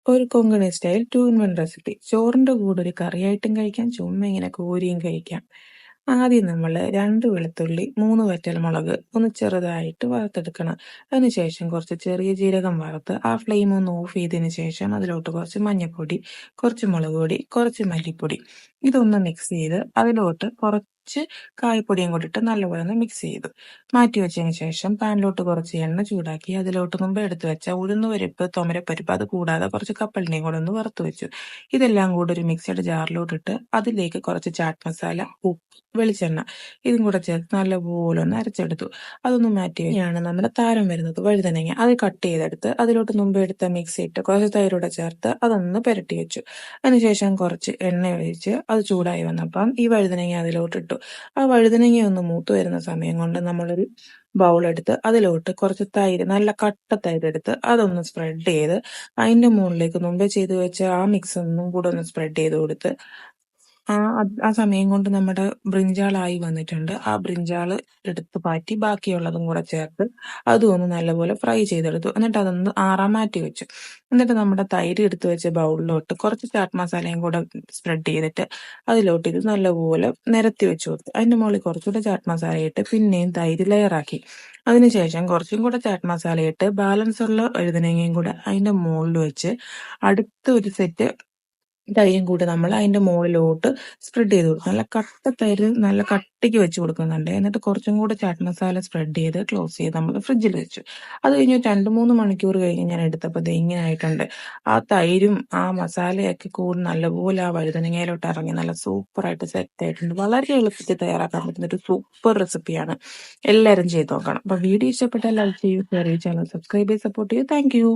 ഒരു Konkani style 2 in 1 recipe. ചോറിന്റെ കൂടെ ഒരു കറിയായിട്ടും കഴിക്കാം, ചുമ്മാ ഇങ്ങനെ കോരിയും കഴിക്കാം. ആദ്യം നമ്മൾ 2 വെളുത്തുള്ളി, 3 വറ്റൽമുളക് ഒന്ന് ചെറുതായിട്ട് വറുത്തെടുക്കണം. അതിനുശേഷം കുറച്ച് ചെറിയ ജീരകം വറുത്ത് ആ ഫ്ലെയിം ഒന്ന് ഓഫ് ചെയ്തതിന് ശേഷം അതിലോട്ട് കുറച്ച് മഞ്ഞൾപ്പൊടി, കുറച്ച് മുളക് പൊടി, കുറച്ച് മല്ലിപ്പൊടി ഇതൊന്ന് മിക്സ് ചെയ്ത് അതിലോട്ട് കുറച്ച് കായപ്പൊടിയും കൂടി ഇട്ട് നല്ലപോലെ ഒന്ന് മിക്സ് ചെയ്തു മാറ്റി വെച്ചതിന് ശേഷം പാനിലോട്ട് കുറച്ച് എണ്ണ ചൂടാക്കി അതിലോട്ട് മുമ്പ് എടുത്തു വെച്ച ഉഴുന്നുപരിപ്പ്, തുമരപ്പരിപ്പ് അത് കൂടാതെ കുറച്ച് കപ്പലിനെയും കൂടെ ഒന്ന് വറുത്ത് വെച്ചു. ഇതെല്ലാം കൂടെ ഒരു മിക്സിയുടെ ജാറിലോട്ടിട്ട് അതിലേക്ക് കുറച്ച് ചാറ്റ് മസാല, ഉപ്പ്, വെളിച്ചെണ്ണ ഇതും കൂടെ ചേർത്ത് നല്ലപോലെ ഒന്ന് അരച്ചെടുത്തു. അതൊന്ന് മാറ്റി വെച്ചാണ് നമ്മുടെ താരം വരുന്നത് വഴുതനങ്ങ. അത് കട്ട് ചെയ്തെടുത്ത് അതിലോട്ട് മുമ്പ് എടുത്ത മിക്സി ഇട്ട് കുറച്ച് തൈരൂടെ ചേർത്ത് അതൊന്ന് പുരട്ടി വെച്ചു. അതിനുശേഷം കുറച്ച് എണ്ണ ഒഴിച്ച് അത് ചൂടായി വന്നപ്പം ഈ വഴുതനങ്ങ അതിലോട്ടിട്ടു. ആ വഴുതനങ്ങ ഒന്ന് മൂത്ത് വരുന്ന സമയം കൊണ്ട് നമ്മളൊരു ബൗൾ എടുത്ത് അതിലോട്ട് കുറച്ച് തൈര്, നല്ല കട്ട തൈര് എടുത്ത് അതൊന്ന് സ്പ്രെഡ് ചെയ്ത് അതിന്റെ മുകളിലേക്ക് മുമ്പേ ചെയ്ത് വെച്ച ആ മിക്സ് ഒന്നും കൂടെ ഒന്ന് സ്പ്രെഡ് ചെയ്ത് കൊടുത്ത് ആ സമയം കൊണ്ട് നമ്മുടെ ബ്രിഞ്ചാളായി വന്നിട്ടുണ്ട്. ആ ബ്രിഞ്ചാൾ എടുത്ത് മാറ്റി ബാക്കിയുള്ളതും കൂടെ ചേർത്ത് അതും ഒന്ന് നല്ലപോലെ ഫ്രൈ ചെയ്തെടുത്തു. എന്നിട്ട് അതൊന്ന് ആറാൻ മാറ്റി വെച്ചു. എന്നിട്ട് നമ്മുടെ തൈര് എടുത്ത് വെച്ച ബൗളിലോട്ട് കുറച്ച് ചാറ്റ് മസാലയും കൂടെ സ്പ്രെഡ് ചെയ്തിട്ട് അതിലോട്ട് ഇത് നല്ലപോലെ നിരത്തി വെച്ചു കൊടുത്തു. അതിന്റെ മുകളിൽ കുറച്ചുകൂടെ ചാറ്റ് മസാല ഇട്ട് പിന്നെയും തൈര് ലെയറാക്കി. അതിനുശേഷം കുറച്ചും കൂടെ ചാറ്റ് മസാല ഇട്ട് ബാലൻസ് ഉള്ള വഴുതനങ്ങയും കൂടെ അതിന്റെ മുകളിൽ വെച്ച് അടുത്ത ഒരു സെറ്റ് തൈരും കൂടി നമ്മൾ അതിന്റെ മുകളിലോട്ട് സ്പ്രെഡ് ചെയ്ത് കൊടുക്കും. നല്ല കട്ട തൈര് നല്ല കട്ടിക്ക് വെച്ച് കൊടുക്കുന്നുണ്ട്. എന്നിട്ട് കുറച്ചും കൂടെ ചാറ്റ് മസാല സ്പ്രെഡ് ചെയ്ത് ക്ലോസ് ചെയ്ത് നമ്മൾ ഫ്രിഡ്ജിൽ വെച്ചു. അത് കഴിഞ്ഞ് 2-3 മണിക്കൂർ കഴിഞ്ഞ് ഞാൻ എടുത്തപ്പോൾ ദേ ഇങ്ങനെ ആയിട്ടുണ്ട്. ആ തൈരും ആ മസാലയൊക്കെ കൂടി നല്ലപോലെ ആ വഴുതനങ്ങയിലോട്ട് ഇറങ്ങി നല്ല സൂപ്പറായിട്ട് സെറ്റ് ആയിട്ടുണ്ട്. വളരെ എളുപ്പത്തിൽ തയ്യാറാക്കാൻ പറ്റുന്ന ഒരു സൂപ്പർ റെസിപ്പിയാണ്. എല്ലാവരും ചെയ്ത് നോക്കണം. അപ്പൊ വീഡിയോ ഇഷ്ടപ്പെട്ടാൽ ലൈക്ക് ചെയ്യൂ, ഷെയർ ചെയ്യൂ, ചാനൽ സബ്സ്ക്രൈബ് ചെയ്ത് സപ്പോർട്ട് ചെയ്യൂ. Thank you.